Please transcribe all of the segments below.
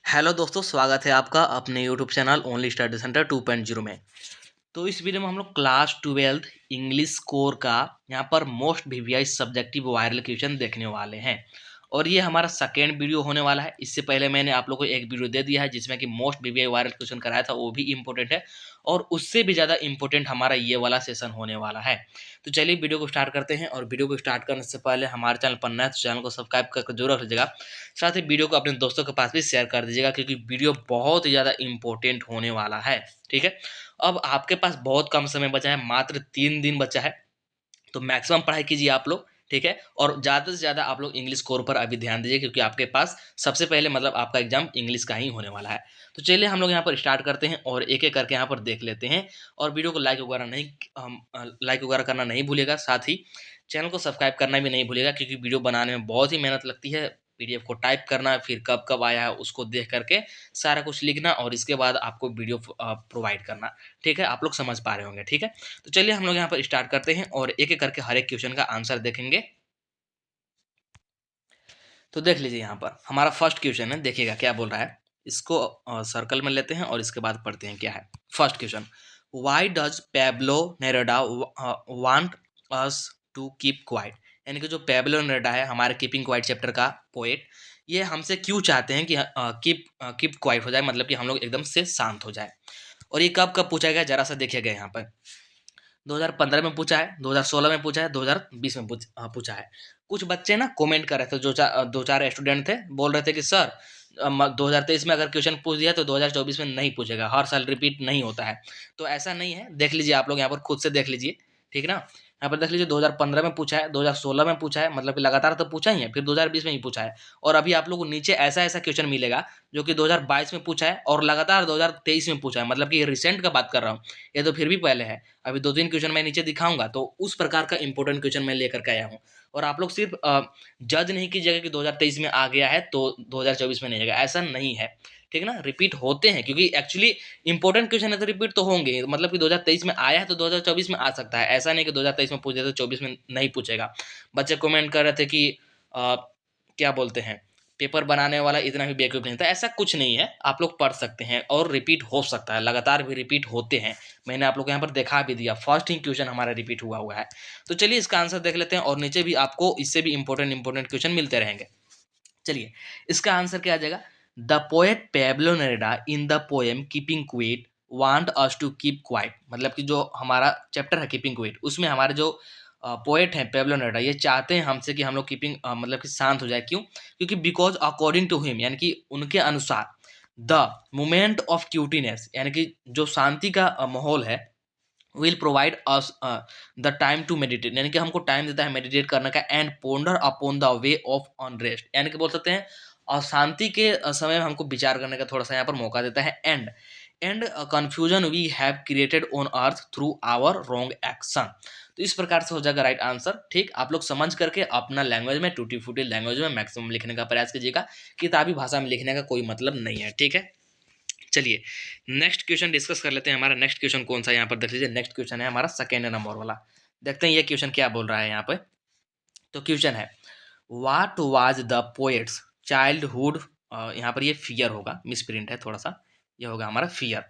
Hello दोस्तों, स्वागत है आपका अपने YouTube channel only study centre 2.0 में। तो इस वीडियो में हम लोग क्लास 12th इंग्लिश कोर का यहाँ पर most VVI subjective viral question देखने वाले हैं। और ये हमारा सेकेंड वीडियो होने वाला है। इससे पहले मैंने आप लोगों को एक वीडियो दे दिया है जिसमें कि मोस्ट वीवीआई वायरल क्वेश्चन कराया था, वो भी इम्पोर्टेंट है। और उससे भी ज़्यादा इम्पोर्टेंट हमारा ये वाला सेशन होने वाला है। तो चलिए वीडियो को स्टार्ट करते हैं। और वीडियो को स्टार्ट करने से पहले हमारे चैनल पर नया है तो चैनल को सब्सक्राइब करके जरूर रख लीजिएगा। साथ ही वीडियो को अपने दोस्तों के पास भी शेयर कर दीजिएगा क्योंकि वीडियो बहुत ही ज़्यादा इम्पोर्टेंट होने वाला है। ठीक है, अब आपके पास बहुत कम समय बचा है, मात्र 3 दिन बचा है। तो मैक्सिमम पढ़ाई कीजिए आप लोग। ठीक है, और ज़्यादा से ज़्यादा आप लोग इंग्लिश कोर पर अभी ध्यान दीजिए क्योंकि आपके पास सबसे पहले मतलब आपका एग्जाम इंग्लिश का ही होने वाला है। तो चलिए हम लोग यहाँ पर स्टार्ट करते हैं और एक एक करके यहाँ पर देख लेते हैं। और वीडियो को लाइक वगैरह नहीं लाइक वगैरह करना नहीं भूलिएगा। साथ ही चैनल को सब्सक्राइब करना भी नहीं भूलिएगा क्योंकि वीडियो बनाने में बहुत ही मेहनत लगती है। पीडीएफ को टाइप करना, फिर कब कब आया है उसको देख करके सारा कुछ लिखना और इसके बाद आपको वीडियो प्रोवाइड करना। ठीक है, आप लोग समझ पा रहे होंगे। ठीक है, तो चलिए हम लोग यहाँ पर स्टार्ट करते हैं और एक एक करके हर एक क्वेश्चन का आंसर देखेंगे। तो देख लीजिए यहाँ पर हमारा फर्स्ट क्वेश्चन है, देखिएगा क्या बोल रहा है। इसको सर्कल में लेते हैं और इसके बाद पढ़ते हैं क्या है। First question, why does Pablo Neruda want us to keep quiet. यानी कि जो पेब्लो नेरेडा है हमारे कीपिंग क्वाइट चैप्टर का पोएट, ये हमसे क्यों चाहते हैं कि कीप क्वाइट हो जाए, मतलब कि हम लोग एकदम से शांत हो जाए। और ये कब कब पूछा गया जरा सा देखिएगा यहाँ पर। 2015 में पूछा है, 2016 में पूछा है, 2020 में पूछा है। कुछ बच्चे ना कमेंट कर रहे थे, दो चार स्टूडेंट थे, बोल रहे थे कि सर 2023 में अगर क्वेश्चन पूछ दिया तो 2024 में नहीं पूछेगा, हर साल रिपीट नहीं होता है। तो ऐसा नहीं है, देख लीजिए आप लोग यहाँ पर खुद से देख लीजिए। ठीक है ना, यहाँ पर देख लीजिए 2015 में पूछा है, 2016 में पूछा है, मतलब कि लगातार तो पूछा ही है, फिर 2020 में ही पूछा है। और अभी आप लोग को नीचे ऐसा ऐसा क्वेश्चन मिलेगा जो कि 2022 में पूछा है और लगातार 2023 में पूछा है, मतलब कि रिसेंट का बात कर रहा हूँ। ये तो फिर भी पहले है। अभी 2-3 क्वेश्चन मैं नीचे दिखाऊंगा तो उस प्रकार का इंपॉर्टेंट क्वेश्चन मैं लेकर के आया हूँ। और आप लोग सिर्फ जज नहीं कीजिएगा कि 2023 में आ गया है तो 2024 में नहीं आएगा, ऐसा नहीं है। ठीक है ना, रिपीट होते हैं क्योंकि एक्चुअली इंपॉर्टेंट क्वेश्चन है तो रिपीट तो होंगे, मतलब कि 2023 में आया है तो 2024 में आ सकता है। ऐसा नहीं कि 2023 में पूछ दिया तो 24 में नहीं पूछेगा। बच्चे कमेंट कर रहे थे कि अ, क्या बोलते हैं, पेपर बनाने वाला इतना भी बेवकूफ़ नहीं था। ऐसा कुछ नहीं है, आप लोग पढ़ सकते हैं और रिपीट हो सकता है, लगातार भी रिपीट होते हैं। मैंने आप लोग को यहाँ पर दिखा भी दिया, फर्स्ट ही क्वेश्चन हमारा रिपीट हुआ हुआ है। तो चलिए इसका आंसर देख लेते हैं और नीचे भी आपको इससे भी इंपॉर्टेंट क्वेश्चन मिलते रहेंगे। चलिए इसका आंसर क्या आ जाएगा। The poet Pablo Neruda in the poem keeping quiet want us to keep quiet, मतलब कि जो हमारा चैप्टर है कीपिंग क्विट, उसमें हमारे जो पोएट हैं पेब्लो नेरेडा, ये चाहते हैं हमसे कि हम लोग कीपिंग मतलब कि शांत हो जाए। क्यों? क्योंकि बिकॉज अकॉर्डिंग टू हिम, यानी कि उनके अनुसार, द मोमेंट ऑफ क्यूटीनेस, यानी कि जो शांति का माहौल है, will provide us the time to meditate, यानी कि हमको टाइम देता है मेडिटेट करने का, and ponder upon the way of unrest, यानी कि बोल सकते हैं शांति के समय में हमको विचार करने का थोड़ा सा यहाँ पर मौका देता है। And confusion we have created on earth through our wrong action. तो इस प्रकार से हो जाएगा राइट आंसर। ठीक, आप लोग समझ करके अपना लैंग्वेज में, टूटी फूटी लैंग्वेज में मैक्सिमम लिखने का प्रयास कीजिएगा। किताबी भाषा में लिखने का कोई मतलब नहीं है। ठीक है, चलिए नेक्स्ट क्वेश्चन डिस्कस कर लेते हैं। हमारा नेक्स्ट क्वेश्चन कौन सा है यहाँ पर देख लीजिए। नेक्स्ट क्वेश्चन है हमारा सेकेंड नंबर वाला। देखते हैं ये क्वेश्चन क्या बोल रहा है यहाँ पे। तो क्वेश्चन है, what was the poets childhood, यहाँ पर ये फियर होगा, मिस प्रिंट है थोड़ा सा, ये होगा हमारा फियर।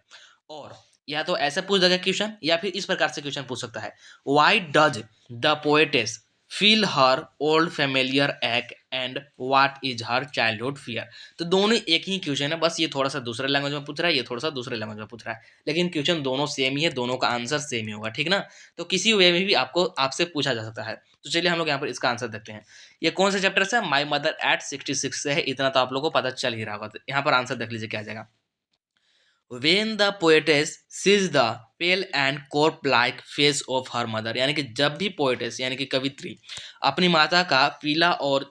और या तो ऐसे पूछ देगा क्वेश्चन या फिर इस प्रकार से क्वेश्चन पूछ सकता है, why does the poetess feel her old familiar ache and what is her childhood fear. तो दोनों एक ही क्वेश्चन है, बस ये थोड़ा सा दूसरे लैंग्वेज में पूछ रहा है, ये थोड़ा सा दूसरे लैंग्वेज में पूछ रहा है, लेकिन क्वेश्चन दोनों सेम ही है, दोनों का आंसर सेम ही होगा। ठीक ना, तो किसी वे में भी आपको आपसे पूछा जा सकता है। तो चलिए हम लोग यहाँ पर इसका आंसर देखते हैं। ये कौन से चैप्टर से है? माई मदर एट 66 से है, इतना तो आप लोगों को पता चल ही रहा होगा। तो यहाँ पर आंसर देख लीजिए क्या आ जाएगा। When the poetess sees the pale and corpse-like face of her mother, यानी कि जब भी पोएटेस यानी कि कवित्री अपनी माता का पीला और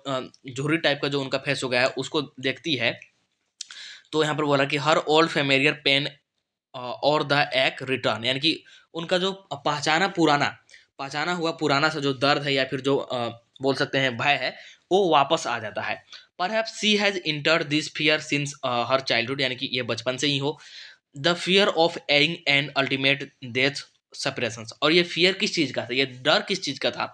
झुर्री टाइप का जो उनका फेस हो गया है उसको देखती है, तो यहाँ पर बोला कि हर ओल्ड फेमेलियर पेन और द एक रिटर्न, यानी कि उनका जो पहचाना हुआ पुराना सा जो दर्द है या फिर जो बोल सकते हैं भय है, वो वापस आ जाता है। Perhaps she has entered this fear since her childhood, यानी कि ये बचपन से ही हो। The fear of ageing and ultimate death separation, और ये फियर किस चीज़ का था, ये डर किस चीज़ का था?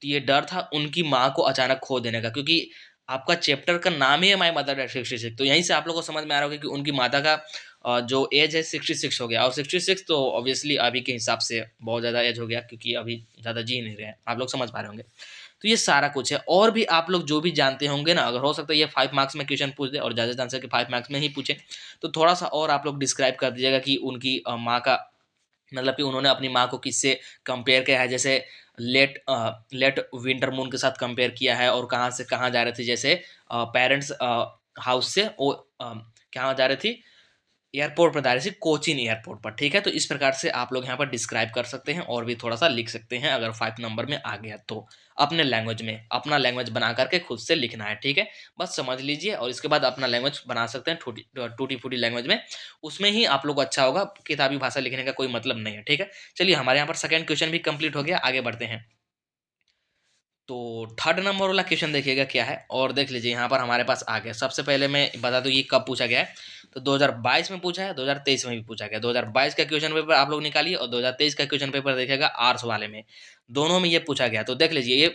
तो ये डर था उनकी माँ को अचानक खो देने का, क्योंकि आपका चैप्टर का नाम ही है माई मदर डेड 66, तो यहीं से आप लोगों को समझ में आ रहा होगा कि उनकी माता का जो एज है 66 हो गया, और 66 तो ऑब्वियसली अभी के हिसाब से बहुत ज़्यादा एज हो गया, क्योंकि अभी ज़्यादा जी नहीं रहे हैं, आप लोग समझ पा रहे होंगे। तो ये सारा कुछ है, और भी आप लोग जो भी जानते होंगे ना, अगर हो सकता है ये 5 मार्क्स में क्वेश्चन पूछ दे, और ज़्यादा चांस है कि 5 मार्क्स में ही पूछे, तो थोड़ा सा और आप लोग डिस्क्राइब कर दीजिएगा कि उनकी माँ का मतलब कि उन्होंने अपनी माँ को किससे कंपेयर किया है, जैसे लेट विंटर मून के साथ कंपेयर किया है, और कहाँ से कहाँ जा रहे थे, जैसे पेरेंट्स हाउस से वो कहाँ जा रही थी, एयरपोर्ट पर जा रही थी, कोचीन एयरपोर्ट पर। ठीक है, तो इस प्रकार से आप लोग यहाँ पर डिस्क्राइब कर सकते हैं, और भी थोड़ा सा लिख सकते हैं, अगर 5 नंबर में आ गया तो अपने लैंग्वेज में, अपना लैंग्वेज बना करके खुद से लिखना है। ठीक है, बस समझ लीजिए, और इसके बाद अपना लैंग्वेज बना सकते हैं टूटी फूटी लैंग्वेज में, उसमें ही आप लोग अच्छा होगा, किताबी भाषा लिखने का कोई मतलब नहीं है। ठीक है, चलिए हमारे यहाँ पर सेकंड क्वेश्चन भी कंप्लीट हो गया, आगे बढ़ते हैं। तो थर्ड नंबर वाला क्वेश्चन देखिएगा क्या है, और देख लीजिए यहाँ पर हमारे पास आ गया। सबसे पहले मैं बता दूँ ये कब पूछा गया है, तो 2022 में पूछा है, 2023 में भी पूछा गया। 2022 का क्वेश्चन पेपर आप लोग निकालिए, और 2023 का क्वेश्चन पेपर देखिएगा आर्ट्स वाले में, दोनों में ये पूछा गया। तो देख लीजिए ये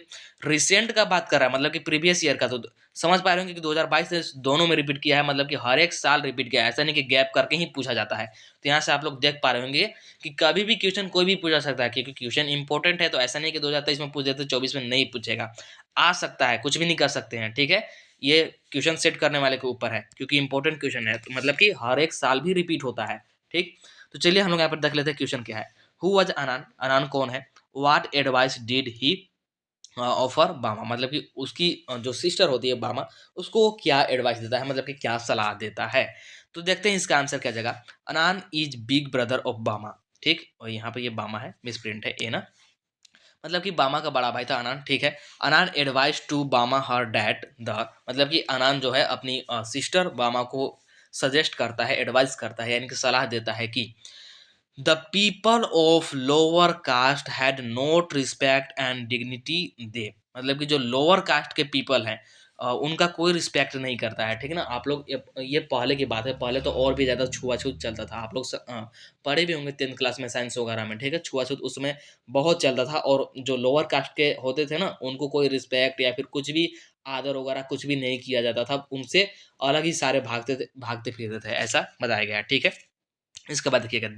रिसेंट का बात कर रहा है, मतलब कि प्रीवियस ईयर का, तो समझ पा रहे होंगे कि 2022 से दोनों में रिपीट किया है, मतलब कि हर एक साल रिपीट किया है, ऐसा नहीं कि गैप करके ही पूछा जाता है। तो यहाँ से आप लोग देख पा रहे होंगे कि कभी भी क्वेश्चन कोई भी पूछा सकता है, क्योंकि क्वेश्चन इंपॉर्टेंट है, तो ऐसा नहीं कि 2023 में पूछ देते 24 में नहीं पूछेगा, आ सकता है, कुछ भी नहीं कर सकते हैं। ठीक है, ये क्वेश्चन सेट करने वाले के ऊपर है, क्योंकि इंपॉर्टेंट क्वेश्चन है, तो मतलब कि हर एक साल भी रिपीट होता है। ठीक, तो चलिए हम लोग यहाँ पर देख लेते हैं क्वेश्चन क्या है। हु वाज अनान, अनान कौन है, what advice did he offer बामा, मतलब कि उसकी जो सिस्टर होती है बामा, उसको वो क्या एडवाइस देता है, मतलब कि क्या सलाह देता है। तो देखते हैं इसका आंसर क्या जगह, अनान इज बिग ब्रदर ऑफ बामा। ठीक, और यहाँ पे ये बामा है, मिस प्रिंट है ए ना, मतलब कि बामा का बड़ा भाई था अनान। ठीक है, अनान एडवाइस टू बामा हर डैड द, मतलब कि अनान जो है अपनी सिस्टर बामा को सजेस्ट करता है, एडवाइस करता है, यानी कि सलाह देता है कि the people of lower caste had not respect and dignity they, मतलब कि जो लोअर कास्ट के पीपल हैं उनका कोई रिस्पेक्ट नहीं करता है। ठीक है ना, आप लोग ये पहले की बात है, पहले तो और भी ज़्यादा छुआछूत चलता था, आप लोग पढ़े भी होंगे 10th क्लास में साइंस वगैरह में। ठीक है, छुआछूत उसमें बहुत चलता था, और जो लोअर कास्ट के होते थे ना, उनको कोई रिस्पेक्ट या फिर कुछ भी आदर वगैरह कुछ भी नहीं किया जाता था, उनसे अलग ही सारे भागते फिरते थे, ऐसा बताया गया है। ठीक है, इसके बाद देखिएगा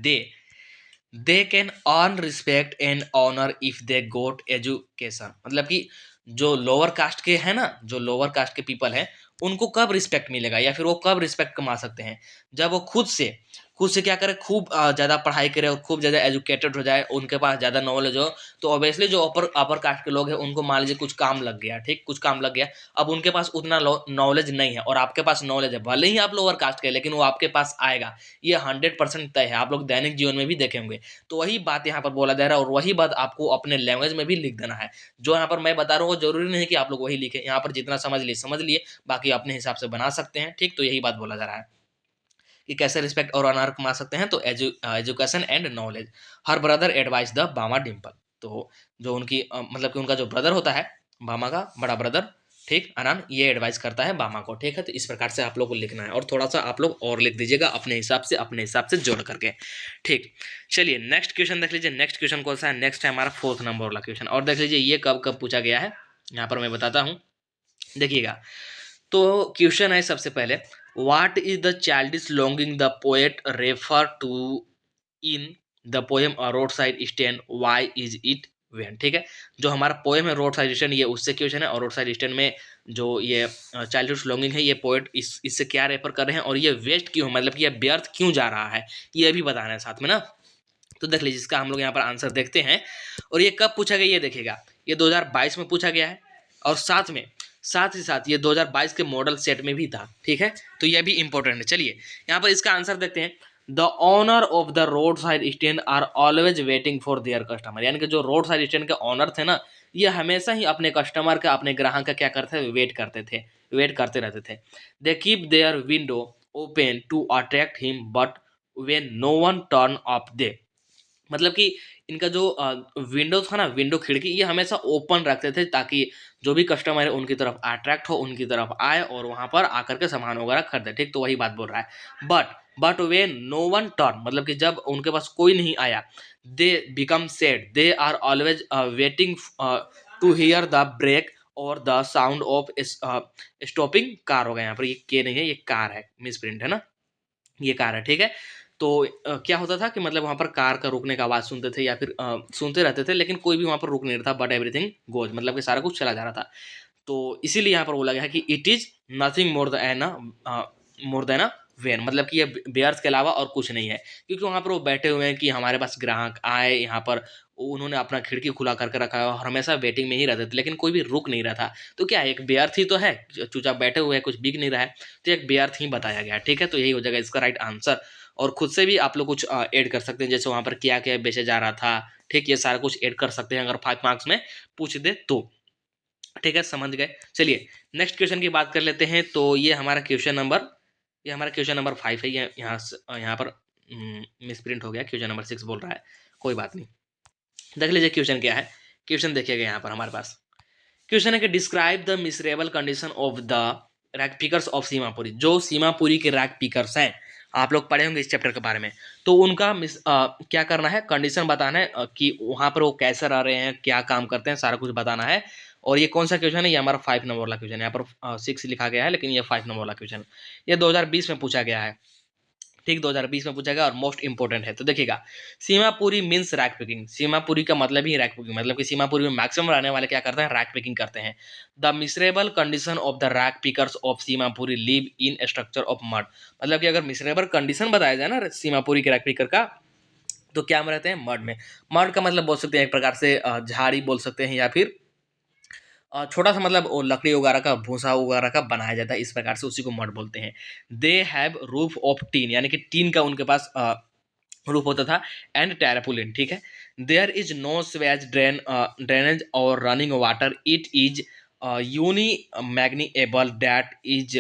they can earn respect and honour if they got education, मतलब कि जो लोअर कास्ट के हैं ना, जो लोअर कास्ट के पीपल हैं, उनको कब रिस्पेक्ट मिलेगा या फिर वो कब रिस्पेक्ट कमा सकते हैं, जब वो खुद से क्या करे, खूब ज़्यादा पढ़ाई करे और खूब ज़्यादा एजुकेटेड हो जाए, उनके पास ज़्यादा नॉलेज हो। तो ऑब्वियसली जो अपर अपर कास्ट के लोग हैं उनको मान लीजिए कुछ काम लग गया, ठीक, कुछ काम लग गया, अब उनके पास उतना नॉलेज नहीं है, और आपके पास नॉलेज है, भले ही आप लोअर कास्ट के, लेकिन वो आपके पास आएगा, ये 100% तय है, आप लोग दैनिक जीवन में भी देखे होंगे। तो वही बात यहाँ पर बोला जा रहा है, और वही बात आपको अपने लैंग्वेज में भी लिख देना है। जो यहाँ पर मैं बता रहा हूँ वो जरूरी नहीं कि आप लोग वही लिखें, यहाँ पर जितना समझ लिए, बाकी अपने हिसाब से बना सकते हैं। ठीक, तो यही बात बोला जा रहा है कि कैसे रिस्पेक्ट और ऑनर कमा सकते हैं, तो education and knowledge. Her brother advice the बामा डिम्पल, तो जो उनकी मतलब कि उनका जो ब्रदर होता है, बामा का बड़ा ब्रदर, ठीक, अनान, ये एडवाइस करता है बामा को। ठीक है, तो इस प्रकार से आप लोग को लिखना है, और थोड़ा सा आप लोग और लिख दीजिएगा अपने हिसाब से जोड़ करके। ठीक, चलिए नेक्स्ट क्वेश्चन देख लीजिए। नेक्स्ट क्वेश्चन कौन सा है, नेक्स्ट है हमारा 4th नंबर वाला क्वेश्चन, और देख लीजिए ये कब कब पूछा गया है, यहाँ पर मैं बताता हूँ, देखिएगा। तो क्वेश्चन है सबसे पहले, what is the childish longing the poet refer to in the poem road side stand, why is it vain. ठीक है, जो हमारा पोएम है रोड साइड स्टैंड, ये उससे क्वेश्चन है, और रोड साइड स्टैंड में जो ये चाइल्डहुड लॉन्गिंग है, ये पोएट इससे क्या रेफर कर रहे हैं, और ये वेस्ट क्यों, मतलब कि ये व्यर्थ क्यों जा रहा है, ये भी बताना है साथ में ना। तो देख लीजिए इसका हम लोग यहाँ पर आंसर देखते हैं, और ये कब पूछा गया ये देखिएगा, ये 2022 में पूछा गया है, और साथ ही साथ ये 2022 के मॉडल सेट में भी था। ठीक है, तो ये भी इंपॉर्टेंट है। चलिए यहाँ पर इसका आंसर देखते हैं, the owner of the road side stand are always waiting for their customer, यानी कि जो रोड साइड स्टैंड के ऑनर थे ना, ये हमेशा ही अपने कस्टमर का, अपने ग्राहक का क्या करते थे, वेट करते रहते थे। They keep their window open to attract him, but when no one turn up they, मतलब कि इनका जो विंडो था ना, विंडो खिड़की, ये हमेशा ओपन रखते थे, ताकि जो भी कस्टमर है उनकी तरफ अट्रैक्ट हो, उनकी तरफ आए, और वहां पर आकर के सामान वगैरह खरीदे। ठीक, तो वही बात बोल रहा है, but when no one turn, मतलब कि जब उनके पास कोई नहीं आया, they become sad, they are always waiting to hear the brake और the sound of stopping car होगा यहाँ पर, ये के नहीं है, ये कार है, मिस प्रिंट है ना, ये कार है, ठीक है। तो क्या होता था कि मतलब वहाँ पर कार का रुकने का आवाज़ सुनते थे या फिर सुनते रहते थे, लेकिन कोई भी वहाँ पर रुक नहीं रहा था, बट एवरीथिंग गोज, मतलब कि सारा कुछ चला जा रहा था। तो इसीलिए यहाँ पर बोला गया है कि it is nothing more than a vain, मतलब कि ये बेयर्स के अलावा और कुछ नहीं है, क्योंकि वहाँ पर वो बैठे हुए हैं कि हमारे पास ग्राहक आए यहाँ पर, उन्होंने अपना खिड़की खुला करके रखा है और हमेशा वेटिंग में ही रहते थे, लेकिन कोई भी रुक नहीं रहा था। तो क्या है, एक बेयर्थ ही तो है, चूचा बैठे हुए हैं, कुछ बिक नहीं रहा है, तो एक बेयर्थ ही बताया गया है, ठीक है। तो यही हो जाएगा इसका राइट आंसर। और खुद से भी आप लोग कुछ ऐड कर सकते हैं, जैसे वहाँ पर क्या क्या बेचा जा रहा था, ठीक, ये सारा कुछ ऐड कर सकते हैं अगर 5 मार्क्स में पूछ दे तो, ठीक है, समझ गए। चलिए नेक्स्ट क्वेश्चन की बात कर लेते हैं। तो ये हमारा क्वेश्चन नंबर 5 है, ये यहाँ पर मिस प्रिंट हो गया, क्वेश्चन नंबर 6 बोल रहा है, कोई बात नहीं। देख लीजिए क्वेश्चन क्या है। क्वेश्चन देखिएगा यहाँ पर हमारे पास क्वेश्चन है कि describe the miserable condition of the rag pickers of Seemapuri. जो सीमापुरी के रैक पिकर्स हैं, आप लोग पढ़े होंगे इस चैप्टर के बारे में, तो उनका क्या करना है, कंडीशन बताना है कि वहाँ पर वो कैसे रह रहे हैं, क्या काम करते हैं, सारा कुछ बताना है। और ये कौन सा क्वेश्चन है, ये हमारा 5 नंबर वाला क्वेश्चन है, यहाँ पर 6 लिखा गया है, लेकिन ये 5 नंबर वाला क्वेश्चन, ये 2020 में पूछा गया है, ठीक, 2020 में पूछा गया और मोस्ट इंपोर्टेंट है। तो देखिएगा, Seemapuri means rag picking. Seemapuri का मतलब ही रैक पिकिंग, मतलब कि सीमापुरी में मैक्सिमम रहने वाले क्या करते हैं, रैक पिकिंग करते हैं। The miserable condition of the rag pickers of Seemapuri live in structure of mud, मतलब कि अगर मिसरेबल कंडीशन बताया जाए ना सीमापुरी के रैक पिकर का, तो क्या हम रहते हैं, मड में। मड का मतलब बोल सकते हैं एक प्रकार से झाड़ी बोल सकते हैं, या फिर छोटा सा मतलब वो लकड़ी वगैरह का, भूसा वगैरह का बनाया जाता है, इस प्रकार से उसी को मड बोलते हैं। They have roof of tin, यानी कि टीन का उनके पास रूफ होता था, एंड टेरापुलिन, ठीक है। There is no sewage drainage और running water, it is unimaginable, that is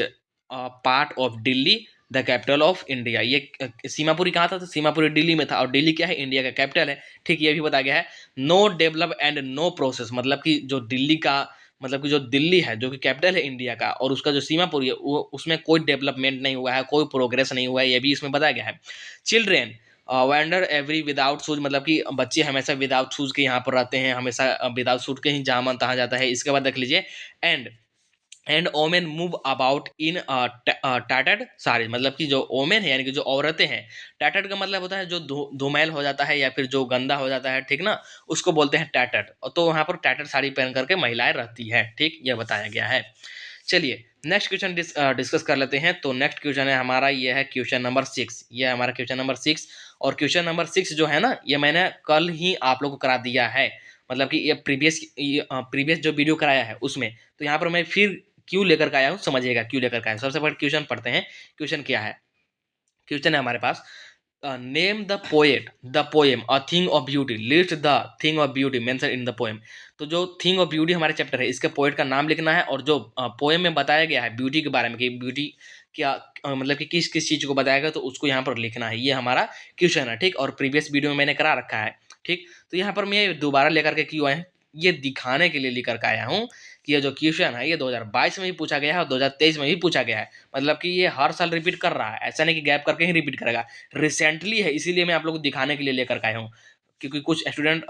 part of Delhi the capital of India. ये सीमापुरी कहाँ था, तो सीमापुरी दिल्ली में था, और दिल्ली क्या है, इंडिया का कैपिटल है, ठीक, ये भी बताया गया है। No develop and no process, मतलब कि जो दिल्ली का, मतलब कि जो दिल्ली है जो कि कैपिटल है इंडिया का, और उसका जो सीमापुरी है वो, उसमें कोई डेवलपमेंट नहीं हुआ है, कोई प्रोग्रेस नहीं हुआ है, ये भी इसमें बताया गया है। Children wander every without shoes, मतलब कि बच्चे हमेशा विदाउट शूज के यहाँ पर रहते हैं, हमेशा विदाउट शूज के ही जहाँ मन तहाँ जाता है। इसके बाद देख लीजिए, and women move about in tattered sari, मतलब कि जो ओमेन है यानी कि जो औरतें हैं, टैटर्ड का मतलब होता है जो धूमैल हो जाता है या फिर जो गंदा हो जाता है, ठीक ना, उसको बोलते हैं टैटर्ड। तो वहाँ पर टैटर्ड साड़ी पहन करके महिलाएं रहती हैं, ठीक, यह बताया गया है। चलिए नेक्स्ट क्वेश्चन डिस्कस कर लेते हैं। तो नेक्स्ट क्वेश्चन है हमारा, ये है क्वेश्चन नंबर 6, ये है हमारा क्वेश्चन नंबर 6। और क्वेश्चन नंबर 6 जो है ना, ये मैंने कल ही आप लोग को करा दिया है, मतलब कि ये प्रीवियस जो वीडियो कराया है उसमें। तो यहाँ पर मैं फिर क्यों लेकर के आया हूँ, समझिएगा क्यों लेकर के आया हूँ। सबसे पहले क्वेश्चन पढ़ते हैं। क्वेश्चन क्या है, क्वेश्चन है हमारे पास, name the poet the poem a thing of beauty, list the thing of beauty mention in the poem. तो जो थिंग ऑफ ब्यूटी हमारे चैप्टर है, इसके पोएट का नाम लिखना है, और जो पोएम में बताया गया है ब्यूटी के बारे में कि ब्यूटी क्या मतलब कि किस किस चीज़ को बताया गया, तो उसको यहाँ पर लिखना है, ये हमारा क्वेश्चन है, ठीक। और प्रीवियस वीडियो में मैंने करा रखा है, ठीक। तो यहाँ पर मैं दोबारा लेकर के क्यों आए हैं, ये दिखाने के लिए लेकर के आया हूँ कि ये जो क्वेश्चन है ये 2022 में भी पूछा गया है और 2023 में भी पूछा गया है, मतलब कि ये हर साल रिपीट कर रहा है, ऐसा नहीं कि गैप करके ही रिपीट करेगा, रिसेंटली है, इसीलिए मैं आप लोग को दिखाने के लिए लेकर के आया हूँ, क्योंकि कुछ स्टूडेंट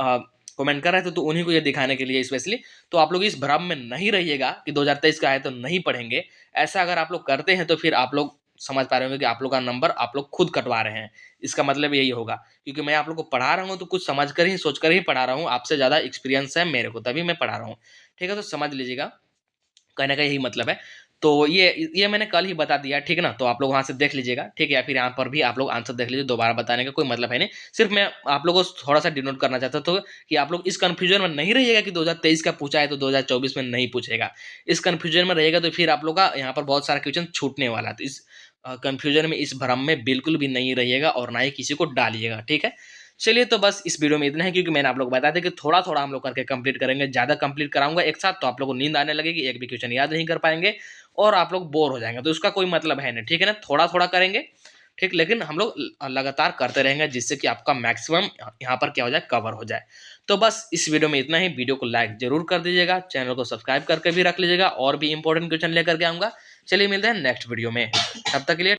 कमेंट कर रहे थे, तो उन्हीं को ये दिखाने के लिए स्पेशली। तो आप लोग इस भ्रम में नहीं रहिएगा कि 2023 का है तो नहीं पढ़ेंगे, ऐसा अगर आप लोग करते हैं तो फिर आप लोग समझ पा रहे होंगे कि आप लोग का नंबर आप लोग खुद कटवा रहे हैं, इसका मतलब यही होगा, क्योंकि मैं आप लोग को पढ़ा रहा हूँ तो कुछ समझ कर ही, सोच कर ही पढ़ा रहा हूँ, आपसे ज़्यादा एक्सपीरियंस है मेरे को, तभी मैं पढ़ा रहा हूँ, ठीक है। तो समझ लीजिएगा, कहने का यही मतलब है। तो ये मैंने कल ही बता दिया, ठीक है ना, तो आप लोग वहाँ से देख लीजिएगा, ठीक है, या फिर यहाँ पर भी आप लोग आंसर देख लीजिए, दोबारा बताने का कोई मतलब है नहीं, सिर्फ मैं आप लोगों को थोड़ा सा डिनोट करना चाहता था कि आप लोग इस कंफ्यूजन में नहीं रहिएगा कि 2023 का पूछा है तो 2024 में नहीं पूछेगा, इस कंफ्यूजन में रहेगा तो फिर आप लोग का यहाँ पर बहुत सारा क्वेश्चन छूटने वाला है। तो इस कंफ्यूजन में, इस भ्रम में बिल्कुल भी नहीं रहिएगा और ना ही किसी को डालिएगा, ठीक है। चलिए तो बस इस वीडियो में इतना है, क्योंकि मैंने आप लोग बताया था कि थोड़ा थोड़ा हम लोग करके कंप्लीट करेंगे, ज़्यादा कंप्लीट कराऊंगा एक साथ तो आप लोगों को नींद आने लगेगी, एक भी क्वेश्चन याद नहीं कर पाएंगे और आप लोग बोर हो जाएंगे, तो उसका कोई मतलब है नहीं, ठीक है ना। थोड़ा थोड़ा करेंगे, ठीक, लेकिन हम लोग लगातार करते रहेंगे, जिससे कि आपका मैक्सिमम यहाँ पर क्या हो जाए, कवर हो जाए। तो बस इस वीडियो में इतना ही, वीडियो को लाइक जरूर कर दीजिएगा, चैनल को सब्सक्राइब करके भी रख लीजिएगा, और भी इंपॉर्टेंट क्वेश्चन लेकर के आऊँगा। चलिए मिलते हैं नेक्स्ट वीडियो में, तब तक के लिए।